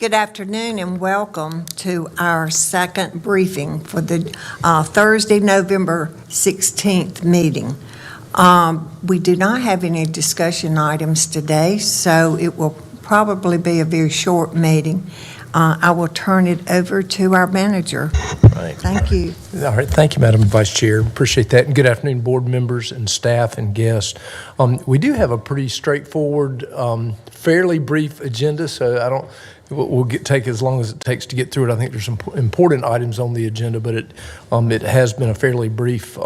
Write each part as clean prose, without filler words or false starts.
Good afternoon and welcome to our second briefing for the Thursday, November 16th meeting. We do not have any discussion items today, so it will probably be a very short meeting. I will turn it over to our manager. Right. Thank you. All right, thank you, Madam Vice Chair. Appreciate that. And good afternoon, board members and staff and guests. We do have a pretty straightforward, fairly brief agenda, so we'll take as long as it takes to get through it. I think there's some important items on the agenda, but it has been a fairly brief.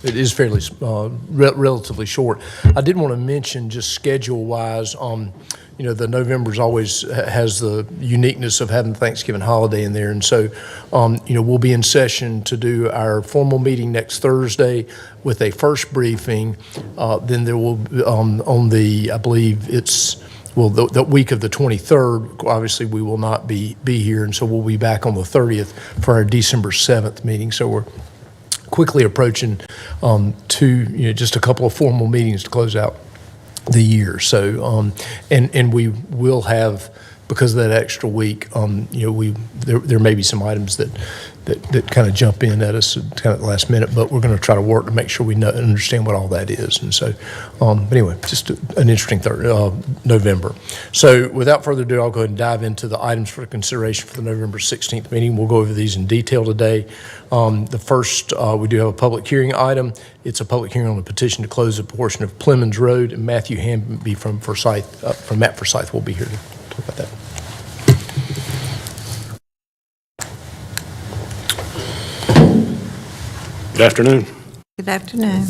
It is fairly relatively short. I did want to mention, just schedule-wise, the November's always has the uniqueness of having the Thanksgiving holiday in there. And so, we'll be in session to do our formal meeting next Thursday with a first briefing. Then there will, on the, I believe it's, the week of the 23rd, obviously we will not be here. And so we'll be back on the 30th for our December 7th meeting. So we're quickly approaching just a couple of formal meetings to close out the year. So, and we will have, because of that extra week, there may be some items that kind of jump in at us kind of at the last minute, but we're going to try to work to make sure we understand what all that is. And so, but anyway, just an interesting November. So without further ado, I'll go ahead and dive into the items for consideration for the November 16th meeting. We'll go over these in detail today. The first, we do have a public hearing item. It's a public hearing on a petition to close a portion of Plemons Road, and Matthew Hamby from Matt Forsyth will be here to talk about that. Good afternoon. Good afternoon.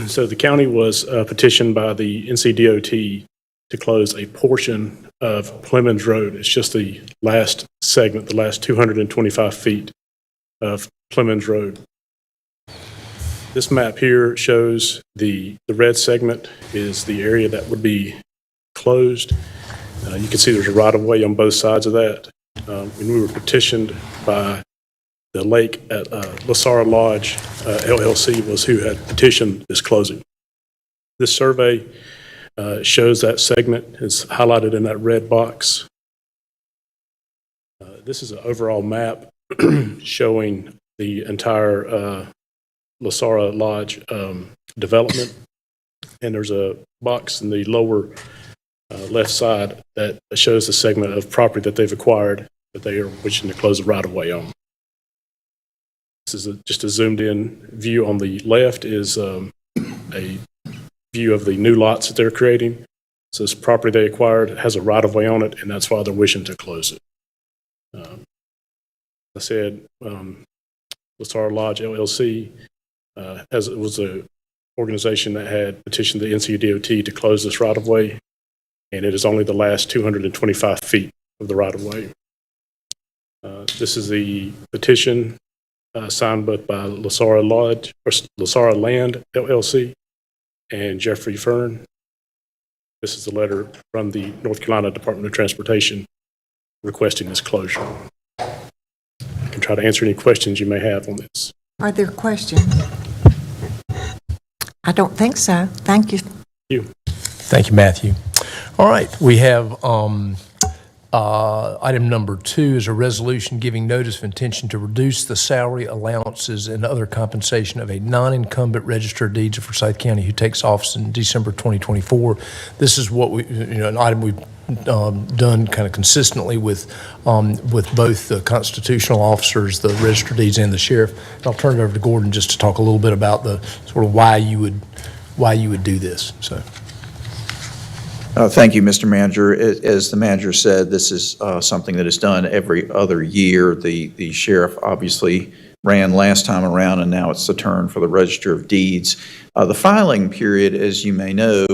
So the county was petitioned by the NCDOT to close a portion of Plemons Road. It's just the last segment, the last 225 feet of Plemons Road. This map here shows the red segment is the area that would be closed. You can see there's a right-of-way on both sides of that. When we were petitioned by the lake at LaSara Lodge, LLC was who had petitioned this closing. This survey shows that segment is highlighted in that red box. This is an overall map showing the entire LaSara Lodge development. And there's a box in the lower left side that shows the segment of property that they've acquired that they are wishing to close the right-of-way on. This is just a zoomed-in view. On the left is a view of the new lots that they're creating. So this property they acquired has a right-of-way on it, and that's why they're wishing to close it. I said, LaSara Lodge LLC was an organization that had petitioned the NCDOT to close this right-of-way, and it is only the last 225 feet of the right-of-way. This is the petition signed both by LaSara Lodge, or LaSara Land LLC, and Jeffrey Fern. This is the letter from the North Carolina Department of Transportation requesting this closure. I can try to answer any questions you may have on this. Are there questions? I don't think so. Thank you. Thank you, Matthew. All right, we have item number 2 is a resolution giving notice of intention to reduce the salary allowances and other compensation of a non-incumbent register of deeds of Forsyth County who takes office in December 2024. This is what an item we've done kind of consistently with both the constitutional officers, the register of deeds, and the sheriff. And I'll turn it over to Gordon just to talk a little bit about the sort of why you would do this. So. Thank you, Mr. Manager. As the manager said, this is something that is done every other year. The sheriff obviously ran last time around, and now it's the turn for the Register of Deeds. The filing period, as you may know,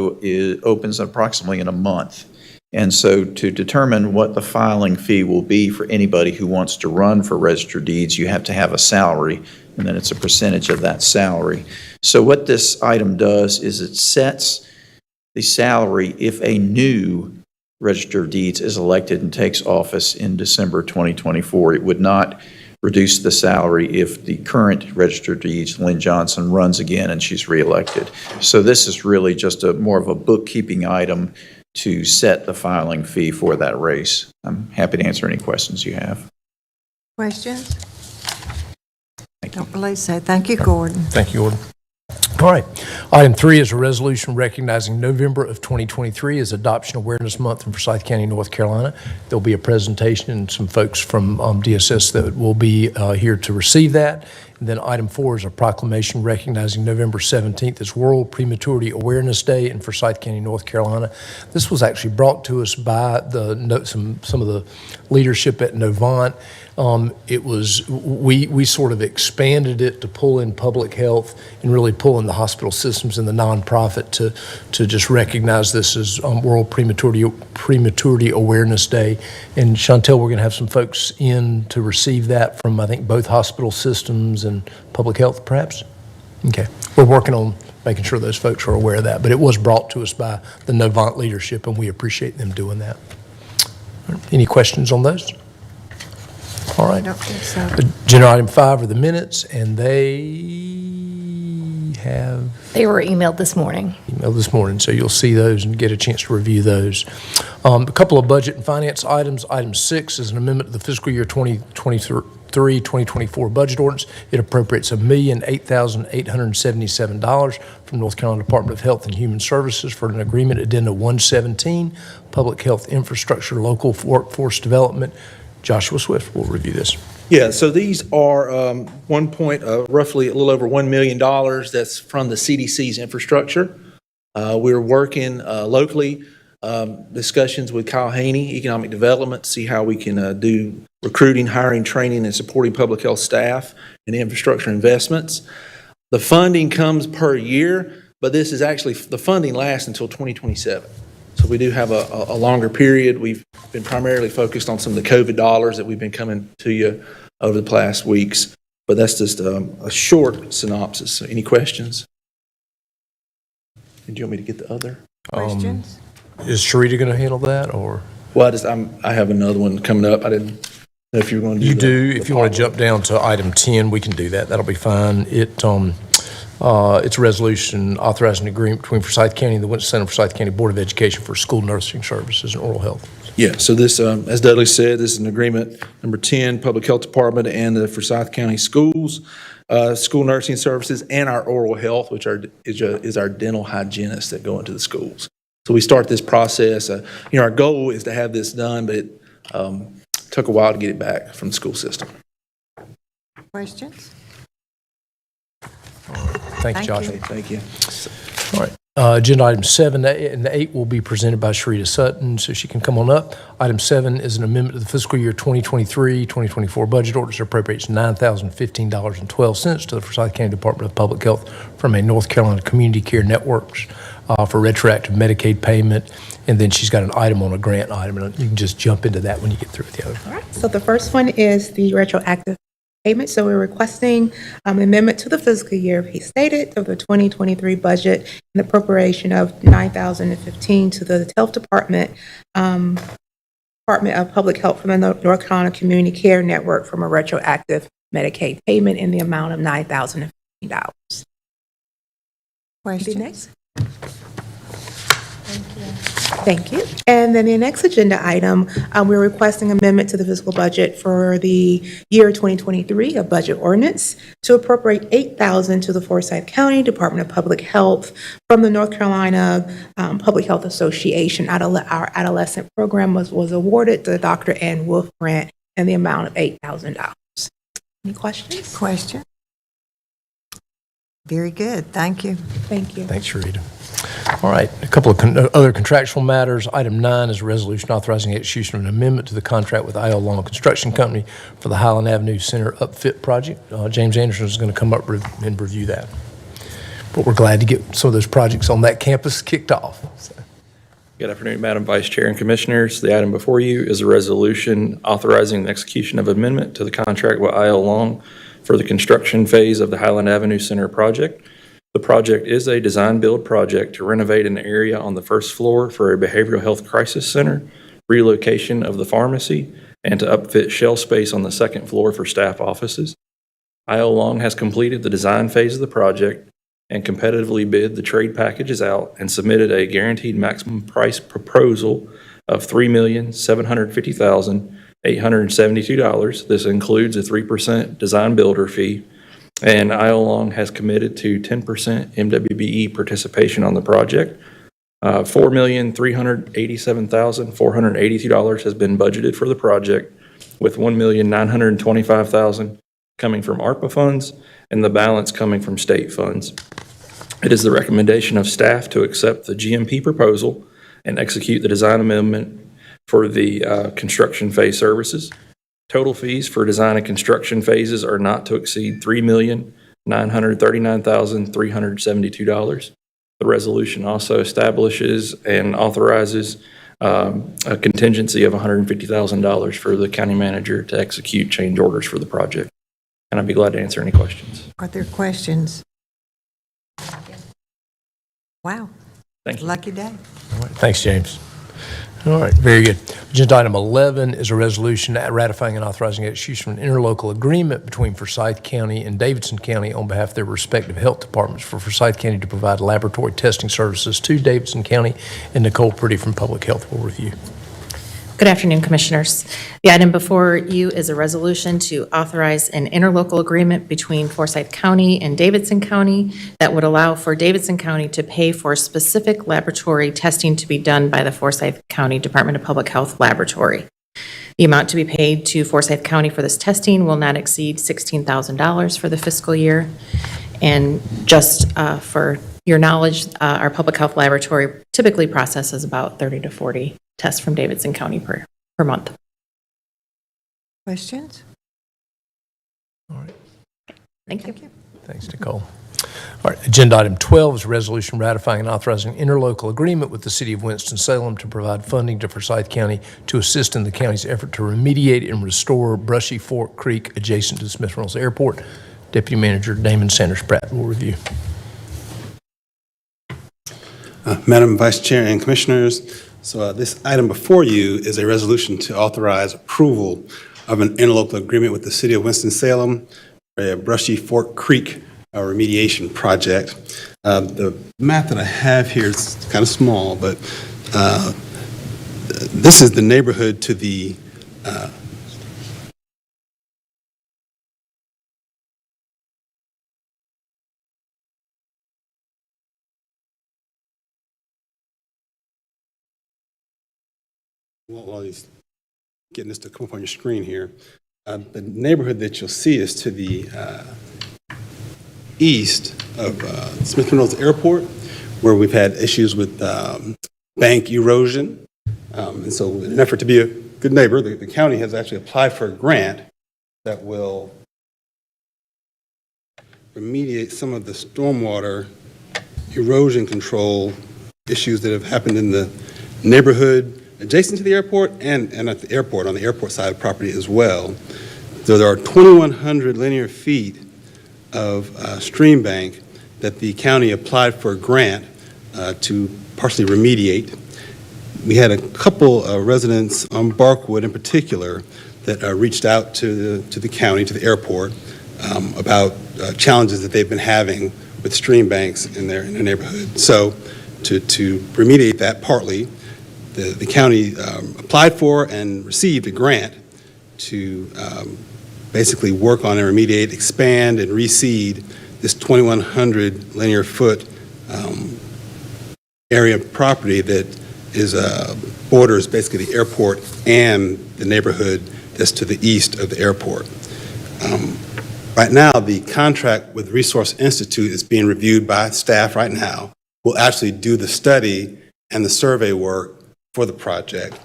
opens approximately in a month. And so to determine what the filing fee will be for anybody who wants to run for Register of Deeds, you have to have a salary, and then it's a percentage of that salary. So what this item does is it sets the salary if a new Register of Deeds is elected and takes office in December 2024. It would not reduce the salary if the current Register of Deeds, Lynn Johnson, runs again and she's reelected. So this is really just more of a bookkeeping item to set the filing fee for that race. I'm happy to answer any questions you have. Questions? Don't believe so. Thank you, Gordon. Thank you, Gordon. All right. Item 3 is a resolution recognizing November of 2023 as Adoption Awareness Month in Forsyth County, North Carolina. There'll be a presentation and some folks from DSS that will be here to receive that. And then item 4 is a proclamation recognizing November 17th as World Prematurity Awareness Day in Forsyth County, North Carolina. This was actually brought to us by some of the leadership at Novant. We sort of expanded it to pull in public health and really pull in the hospital systems and the nonprofit to just recognize this as World Prematurity Awareness Day. And Chantel, we're going to have some folks in to receive that from, I think, both hospital systems and public health, perhaps? Okay. We're working on making sure those folks are aware of that, but it was brought to us by the Novant leadership, and we appreciate them doing that. Any questions on those? All right. I don't think so. Agenda item 5 are the minutes, and they were emailed this morning. So you'll see those and get a chance to review those. A couple of budget and finance items. Item 6 is an amendment to the fiscal year 2023-2024 budget ordinance. It appropriates $1,008,877 from North Carolina Department of Health and Human Services for an agreement addenda 117, Public Health Infrastructure Local Workforce Development. Joshua Swift will review this. Yeah, so these are roughly a little over $1 million that's from the CDC's infrastructure. We're working locally, discussions with Kyle Haney, Economic Development, to see how we can do recruiting, hiring, training, and supporting public health staff and infrastructure investments. The funding comes per year, but this is actually, the funding lasts until 2027. So we do have a longer period. We've been primarily focused on some of the COVID dollars that we've been coming to you over the past weeks, but that's just a short synopsis. So any questions? And do you want me to get the other? Questions? Is Sharita going to handle that, or? Well, I have another one coming up. I didn't know if you were going to do You the- do. the If you want to follow-up. jump down to item 10, we can do that. That'll be fine. It's a resolution authorizing an agreement between Forsyth County and the Winston-Salem Forsyth County Board of Education for school nursing services and oral health. Yeah, so this, as Dudley said, this is an agreement, number 10, Public Health Department and the Forsyth County Schools, school nursing services, and our oral health, which is our dental hygienists that go into the schools. So we start this process. Our goal is to have this done, but it took a while to get it back from the school system. Questions? Thank Thank you, Joshua. Okay, thank you. All right. Agenda item 7 and 8 will be presented by Sharita Sutton, so she can come on up. Item 7 is an amendment to the fiscal year 2023-2024 budget ordinance that appropriates $9,015.12 to the Forsyth County Department of Public Health from a North Carolina Community Care Networks for retroactive Medicaid payment. And then she's got an item on a grant item, and you can just jump into that when you get through with the other. All right, so the first one is the retroactive payment. So we're requesting an amendment to the fiscal year, he stated, of the 2023 budget and appropriation of $9,015 to the Health Department, Department of Public Health from the North Carolina Community Care Network from a retroactive Medicaid payment in the amount of $9,015. Questions? Next. Thank you. And then the next agenda item, we're requesting amendment to the fiscal budget for the year 2023, a budget ordinance, to appropriate $8,000 to the Forsyth County Department of Public Health from the North Carolina Public Health Association. Our adolescent program was awarded the Dr. Ann Wolf grant in the amount of $8,000. Any questions? Question? Very good. Thank you. Thank you. Thanks, Sharita. All right, a couple of other contractual matters. Item 9 is a resolution authorizing the execution of an amendment to the contract with I.L. Long Construction Company for the Highland Avenue Center Upfit Project. James Anderson is going to come up and review that. But we're glad to get some of those projects on that campus kicked off. So. Good afternoon, Madam Vice Chair and Commissioners. The item before you is a resolution authorizing the execution of amendment to the contract with I.L. Long for the construction phase of the Highland Avenue Center project. The project is a design-build project to renovate an area on the first floor for a behavioral health crisis center, relocation of the pharmacy, and to upfit shell space on the second floor for staff offices. I.L. Long has completed the design phase of the project and competitively bid the trade packages out and submitted a guaranteed maximum price proposal of $3,750,872. This includes a 3% design builder fee, and Isle Long has committed to 10% MWBE participation on the project. $4,387,482 has been budgeted for the project, with $1,925,000 coming from ARPA funds and the balance coming from state funds. It is the recommendation of staff to accept the GMP proposal and execute the design amendment for the construction phase services. Total fees for design and construction phases are not to exceed $3,939,372. The resolution also establishes and authorizes a contingency of $150,000 for the county manager to execute change orders for the project. And I'd be glad to answer any questions. Are there questions? Wow, Thank you. lucky day. All right, thanks, James. All right, very good. Agenda item 11 is a resolution ratifying and authorizing execution of an interlocal agreement between Forsyth County and Davidson County on behalf of their respective health departments for Forsyth County to provide laboratory testing services to Davidson County, and Nicole Pretty from Public Health will review. Good afternoon, Commissioners. The item before you is a resolution to authorize an interlocal agreement between Forsyth County and Davidson County that would allow for Davidson County to pay for specific laboratory testing to be done by the Forsyth County Department of Public Health Laboratory. The amount to be paid to Forsyth County for this testing will not exceed $16,000 for the fiscal year. And just for your knowledge, our public health laboratory typically processes about 30 to 40 tests from Davidson County per month. Questions? All right. Thank you. Thanks, Nicole. All right, agenda item 12 is a resolution ratifying and authorizing interlocal agreement with the city of Winston-Salem to provide funding to Forsyth County to assist in the county's effort to remediate and restore Brushy Fork Creek adjacent to Smith Reynolds Airport. Deputy Manager Damon Sanders Pratt will review. Madam Vice Chair and Commissioners, so this item before you is a resolution to authorize approval of an interlocal agreement with the City of Winston-Salem for a Brushy Fork Creek remediation project. The map that I have here is kind of small, but this is the neighborhood to the while he's getting this to come up on your screen here, the neighborhood that you'll see is to the east of Smith Reynolds Airport, where we've had issues with bank erosion. And so in an effort to be a good neighbor, the county has actually applied for a grant that will remediate some of the stormwater erosion control issues that have happened in the neighborhood adjacent to the airport and at the airport, on the airport side of the property as well. So there are 2,100 linear feet of stream bank that the county applied for a grant to partially remediate. We had a couple residents on Barkwood in particular that reached out to the county, to the airport, about challenges that they've been having with stream banks in their neighborhood. So to remediate that partly, the county applied for and received a grant to basically work on and remediate, expand, and reseed this 2,100 linear foot area of property that is borders basically the airport and the neighborhood that's to the east of the airport. Right now, the contract with Resource Institute is being reviewed by staff right now. We'll actually do the study and the survey work for the project.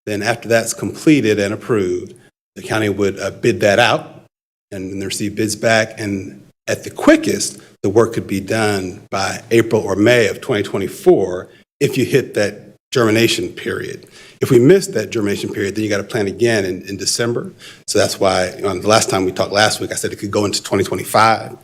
Then after that's completed and approved, the county would bid that out and then receive bids back. And at the quickest, the work could be done by April or May of 2024 if you hit that germination period. If we miss that germination period, then you got to plan again in December. So that's why the last time we talked last week, I said it could go into 2025.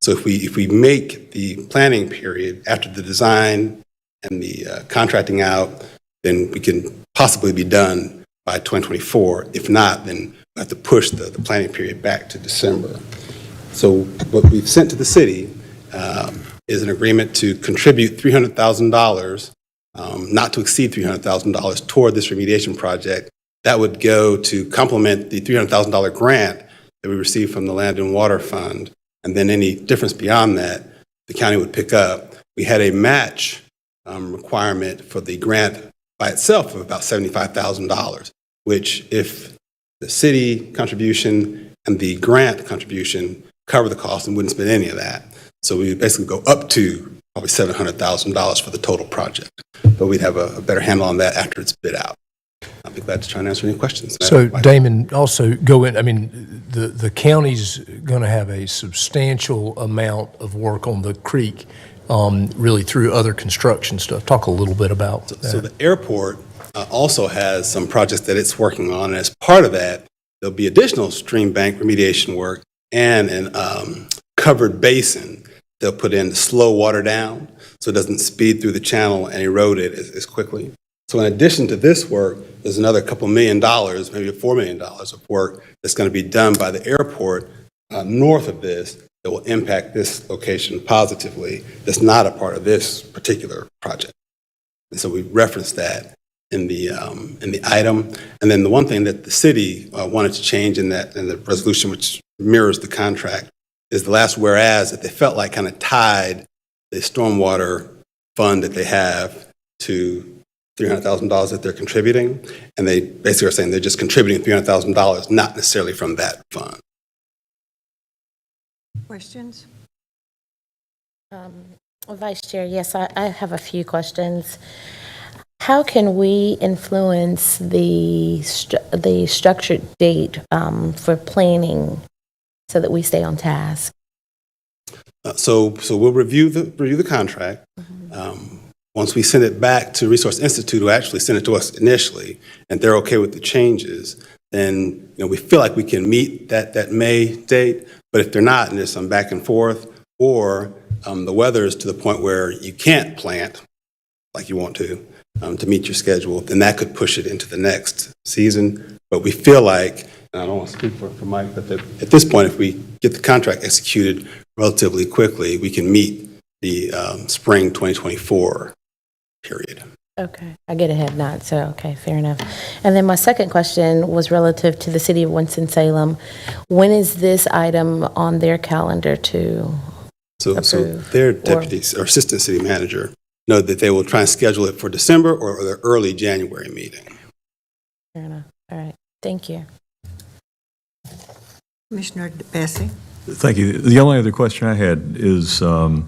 So if we make the planning period after the design and the contracting out, then we can possibly be done by 2024. If not, then we have to push the planning period back to December. So what we've sent to the city is an agreement to contribute $300,000, not to exceed $300,000 toward this remediation project. That would go to complement the $300,000 grant that we received from the Land and Water Fund. And then any difference beyond that, the county would pick up. We had a match requirement for the grant by itself of about $75,000, which if the city contribution and the grant contribution cover the cost and wouldn't spend any of that. So we would basically go up to probably $700,000 for the total project. But we'd have a better handle on that after it's bid out. I'll be glad to try and answer any questions. So Damon, also go in, I mean, the county's going to have a substantial amount of work on the creek, really through other construction stuff. Talk a little bit about that. So the airport also has some projects that it's working on. And as part of that, there'll be additional stream bank remediation work and an covered basin they'll put in to slow water down so it doesn't speed through the channel and erode it as quickly. So in addition to this work, there's another couple $1 million, maybe $4 million of work that's going to be done by the airport north of this that will impact this location positively. That's not a part of this particular project. And so we referenced that in the item. And then the one thing that the city wanted to change in the resolution, which mirrors the contract, is the last whereas that they felt like kind of tied the stormwater fund that they have to $300,000 that they're contributing. And they basically are saying they're just contributing $300,000, not necessarily from that fund. Questions? Vice Chair, yes, I have a few questions. How can we influence the structured date for planning so that we stay on task? So we'll review the contract. Once we send it back to Resource Institute, who actually sent it to us initially, and they're okay with the changes, then we feel like we can meet that May date. But if they're not, and there's some back and forth, or the weather is to the point where you can't plant like you want to meet your schedule, then that could push it into the next season. But we feel like, and I don't want to speak for Mike, but at this point, if we get the contract executed relatively quickly, we can meet the spring 2024 period. Okay, I get a head nod, so okay, fair enough. And then my second question was relative to the city of Winston-Salem. When is this item on their calendar to approve? So their deputy or assistant city manager know that they will try and schedule it for December or their early January meeting. Fair enough. All right, thank you. Commissioner Bessie? Thank you. The only other question I had is to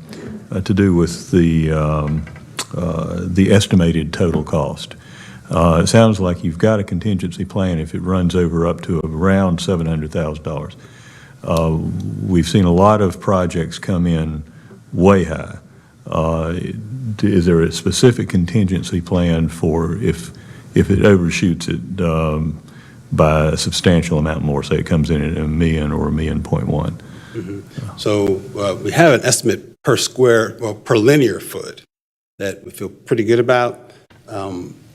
do with the estimated total cost. It sounds like you've got a contingency plan if it runs over up to around $700,000. We've seen a lot of projects come in way high. Is there a specific contingency plan for if it overshoots it by a substantial amount more, say it comes in at $1 million or $1.1 million? Mm-hmm. So we have an estimate per linear foot that we feel pretty good about.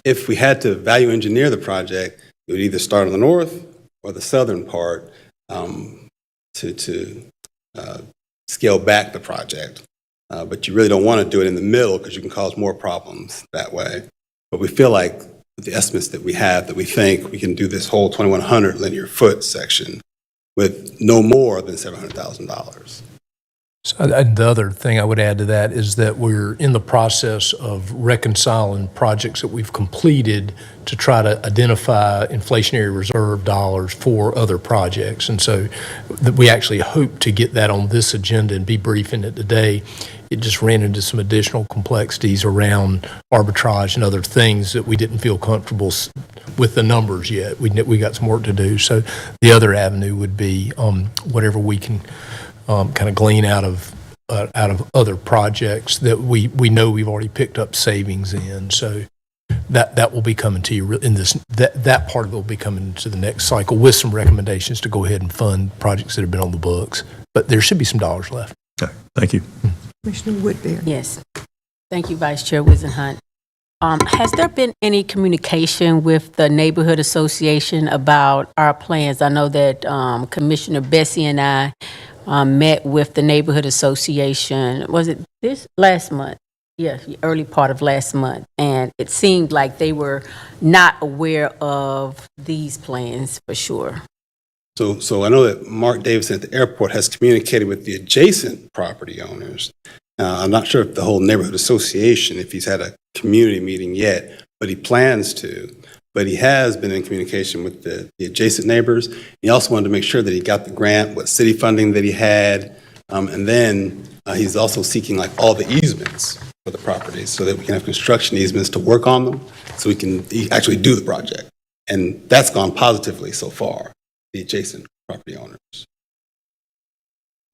If we had to value engineer the project, it would either start on the north or the southern part to scale back the project. But you really don't want to do it in the middle because you can cause more problems that way. But we feel like with the estimates that we have, that we think we can do this whole 2,100 linear foot section with no more than $700,000. So, and the other thing I would add to that is that we're in the process of reconciling projects that we've completed to try to identify inflationary reserve dollars for other projects. And so we actually hope to get that on this agenda and be briefing it today. It just ran into some additional complexities around arbitrage and other things that we didn't feel comfortable with the numbers yet. We got some work to do. So the other avenue would be whatever we can kind of glean out of other projects that we know we've already picked up savings in. So that will be coming to you in this, that part of it will be coming to the next cycle with some recommendations to go ahead and fund projects that have been on the books. But there should be some dollars left. Okay, thank you. Commissioner Woodbury? Yes. Thank you, Vice Chair Wizenhunt. Has there been any communication with the Neighborhood Association about our plans? I know that Commissioner Bessie and I met with the neighborhood association, was it last month? Yes, early part of last month. And it seemed like they were not aware of these plans for sure. So I know that Mark Davidson at the airport has communicated with the adjacent property owners. I'm not sure if the whole neighborhood association, if he's had a community meeting yet, but he plans to. But he has been in communication with the adjacent neighbors. He also wanted to make sure that he got the grant, what city funding that he had, and then he's also seeking like all the easements for the properties so that we can have construction easements to work on them, so we can actually do the project. And that's gone positively so far, the adjacent property owners.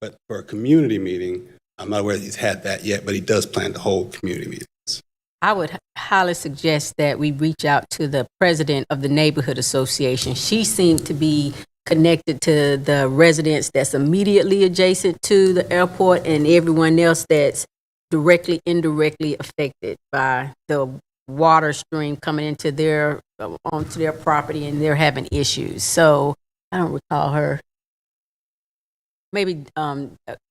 But for a community meeting, I'm not aware that he's had that yet, but he does plan to hold community meetings. I would highly suggest that we reach out to the president of the neighborhood association. She seemed to be connected to the residents that's immediately adjacent to the airport and everyone else that's directly, indirectly affected by the water stream coming into onto their property, and they're having issues. So I don't recall her. Maybe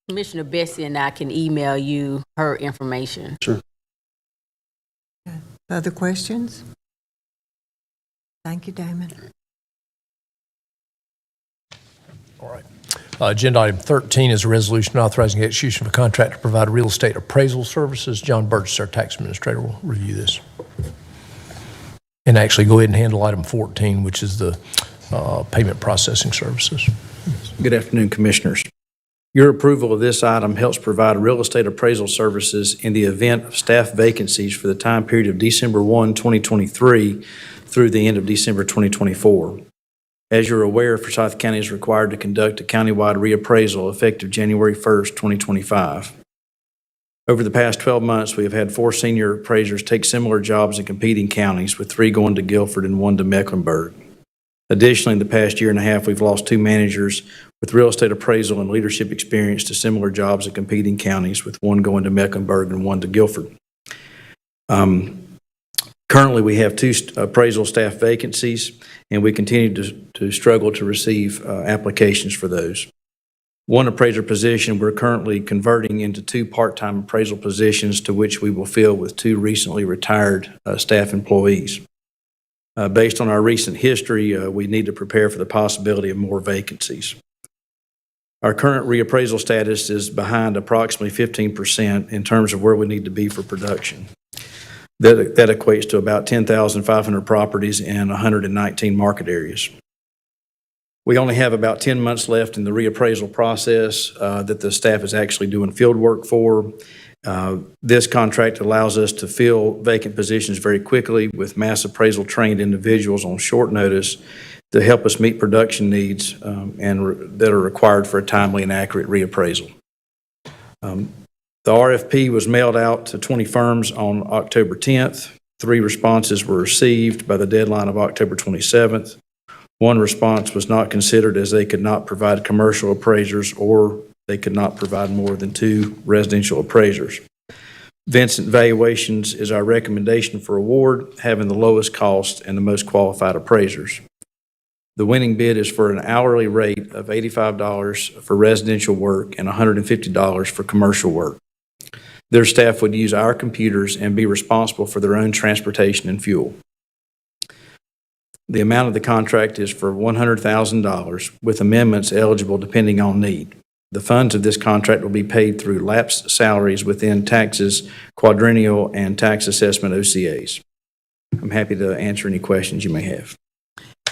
Commissioner Bessie and I can email you her information. Sure. Other questions? Thank you, Damon. All right. Agenda item 13 is a resolution authorizing the execution of a contract to provide real estate appraisal services. John Burgess, our tax administrator, will review this. And actually go ahead and handle item 14, which is the payment processing services. Good afternoon, Commissioners. Your approval of this item helps provide real estate appraisal services in the event of staff vacancies for the time period of December 1, 2023 through the end of December 2024. As you're aware, Forsyth County is required to conduct a countywide reappraisal effective January 1st, 2025. Over the past 12 months, we have had 4 senior appraisers take similar jobs in competing counties, with 3 going to Guilford and 1 to Mecklenburg. Additionally, in the past year and a half, we've lost 2 managers with real estate appraisal and leadership experience to similar jobs in competing counties, with 1 going to Mecklenburg and 1 to Guilford. Currently, we have 2 appraisal staff vacancies, and we continue to struggle to receive applications for those. 1 appraiser position we're currently converting into 2 part-time appraisal positions, to which we will fill with 2 recently retired staff employees. Based on our recent history, we need to prepare for the possibility of more vacancies. Our current reappraisal status is behind approximately 15% in terms of where we need to be for production. That equates to about 10,500 properties in 119 market areas. We only have about 10 months left in the reappraisal process that the staff is actually doing field work for. This contract allows us to fill vacant positions very quickly with mass appraisal trained individuals on short notice to help us meet production needs that are required for a timely and accurate reappraisal. The RFP was mailed out to 20 firms on October 10th. 3 responses were received by the deadline of October 27th. 1 response was not considered as they could not provide commercial appraisers, or they could not provide more than 2 residential appraisers. Vincent Valuations is our recommendation for award, having the lowest cost and the most qualified appraisers. The winning bid is for an hourly rate of $85 for residential work and $150 for commercial work. Their staff would use our computers and be responsible for their own transportation and fuel. The amount of the contract is for $100,000, with amendments eligible depending on need. The funds of this contract will be paid through lapsed salaries within taxes, quadrennial, and tax assessment OCAs. I'm happy to answer any questions you may have.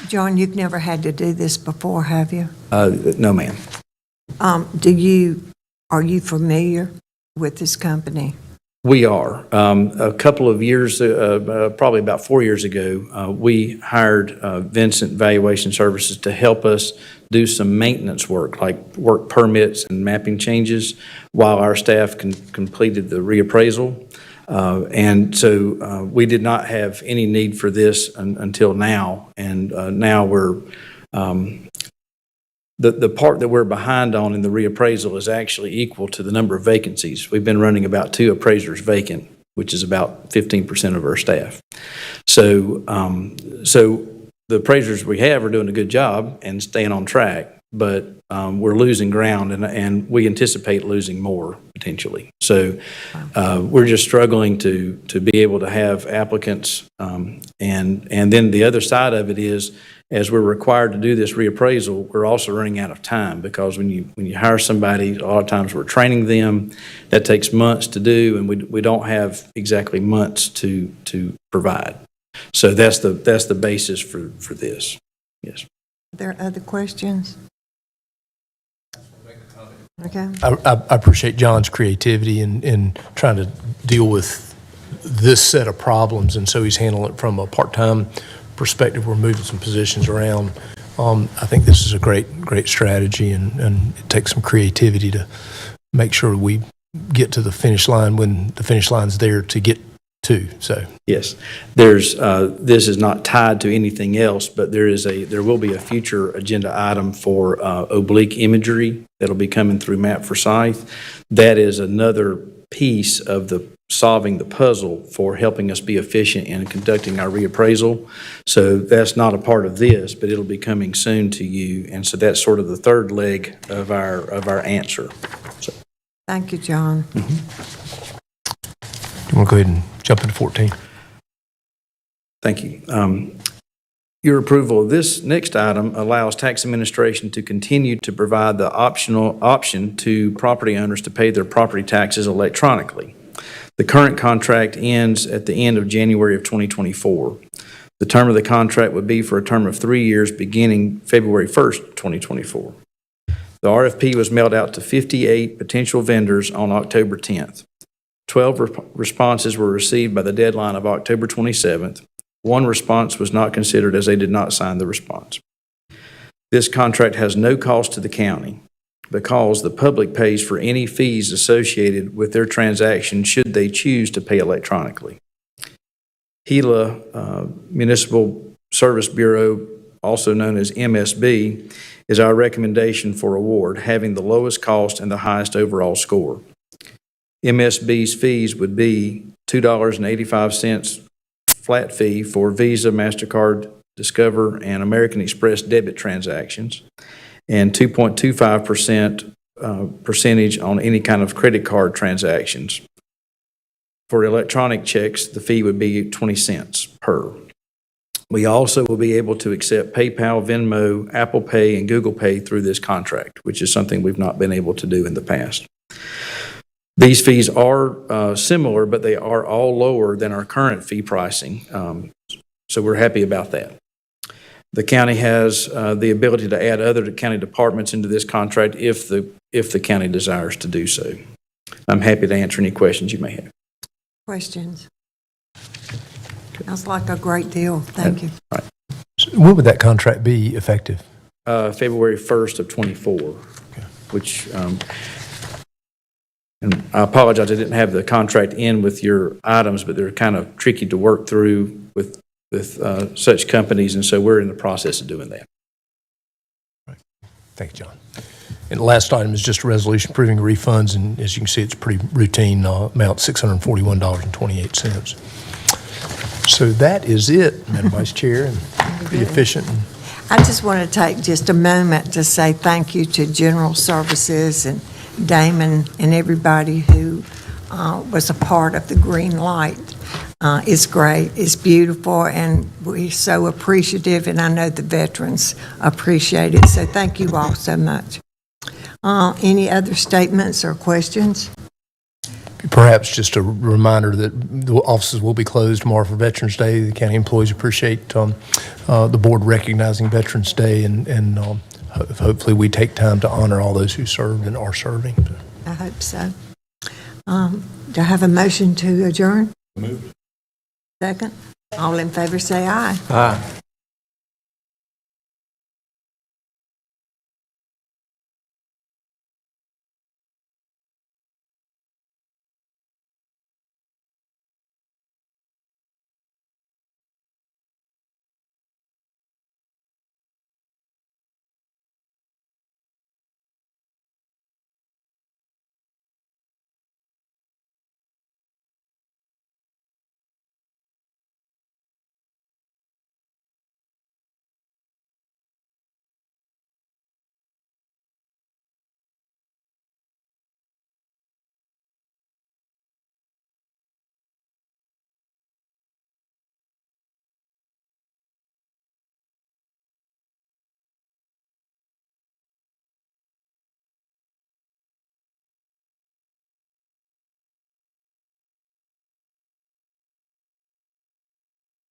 John, you've never had to do this before, have you? No, ma'am. Are you familiar with this company? We are. A couple of years, probably about 4 years ago, we hired Vincent Valuation Services to help us do some maintenance work, like work permits and mapping changes, while our staff completed the reappraisal. And so we did not have any need for this until now. And now we're, the part that we're behind on in the reappraisal is actually equal to the number of vacancies. We've been running about 2 appraisers vacant, which is about 15% of our staff. So the appraisers we have are doing a good job and staying on track. but we're losing ground, and we anticipate losing more potentially. So we're just struggling to be able to have applicants. And then the other side of it is, as we're required to do this reappraisal, we're also running out of time, because when you hire somebody, a lot of times we're training them. That takes months to do, and we don't have exactly months to provide. So that's the basis for this. Yes. Are there other questions? Okay. I appreciate John's creativity in trying to deal with this set of problems, and so he's handling it from a part-time perspective. We're moving some positions around. I think this is a great strategy, and it takes some creativity to make sure we get to the finish line when the finish line's there to get to. So Yes, this is not tied to anything else, but there will be a future agenda item for oblique imagery that'll be coming through Map Forsyth. That is another piece of the solving the puzzle for helping us be efficient in conducting our reappraisal. So that's not a part of this, but it'll be coming soon to you, and so that's sort of the third leg of our answer. So. Thank you, John. you want to go ahead and jump into 14? Thank you. Your approval of this next item allows tax administration to continue to provide the option to property owners to pay their property taxes electronically. The current contract ends at the end of January of 2024. The term of the contract would be for a term of 3 years beginning February 1st, 2024. The RFP was mailed out to 58 potential vendors on October 10th. 12 responses were received by the deadline of October 27th. One response was not considered, as they did not sign the response. This contract has no cost to the county, because the public pays for any fees associated with their transaction should they choose to pay electronically. Gila Municipal Service Bureau, also known as MSB, is our recommendation for award, having the lowest cost and the highest overall score. MSB's fees would be $2.85 flat fee for Visa, MasterCard, Discover, and American Express debit transactions, and 2.25% percentage on any kind of credit card transactions. For electronic checks, the fee would be 20 cents per. We also will be able to accept PayPal, Venmo, Apple Pay, and Google Pay through this contract, which is something we've not been able to do in the past. These fees are similar, but they are all lower than our current fee pricing, so we're happy about that. The county has the ability to add other county departments into this contract if the county desires to do so. I'm happy to answer any questions you may have. Questions? Sounds like a great deal. Thank you. Right. So when would that contract be effective? February 1st of '24, which, and I apologize, I didn't have the contract in with your items, but they're kind of tricky to work through with such companies, and so we're in the process of doing that. Right. Thank you, John. And the last item is just a resolution approving refunds, and as you can see, it's pretty routine, amount $641.28. So that is it, Madam Vice Chair, and pretty efficient. I just want to take just a moment to say thank you to General Services and Damon and everybody who was a part of the green light. It's great, it's beautiful, and we're so appreciative, and I know the veterans appreciate it, so thank you all so much. Any other statements or questions? Perhaps just a reminder that the offices will be closed tomorrow for Veterans Day. The county employees appreciate the board recognizing Veterans Day, and hopefully we take time to honor all those who served and are serving. I hope so. Do I have a motion to adjourn? Moved. Second? All in favor say aye. Aye.